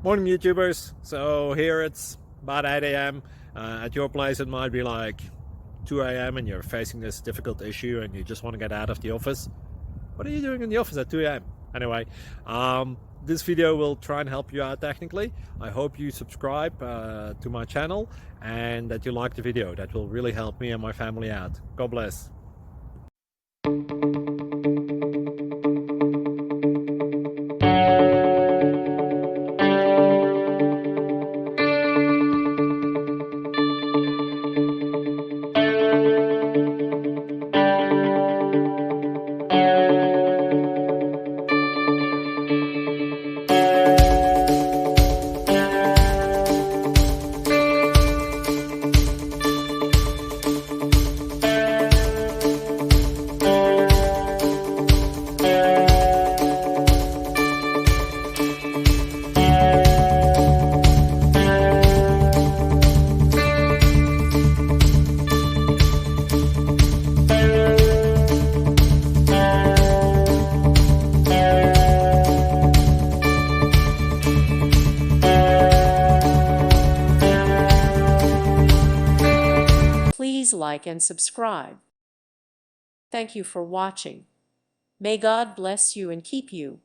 Morning YouTubers. So here it's about 8 a.m. At your place it might be like 2 a.m. and you're facing this difficult issue and you just want to get out of the office. What are you doing in the office at 2 a.m.? Anyway, this video will try and help you out technically. I hope you subscribe to my channel and that you like the video. That will really help me and my family out. God bless. Please like and subscribe. Thank you for watching. May God bless you and keep you.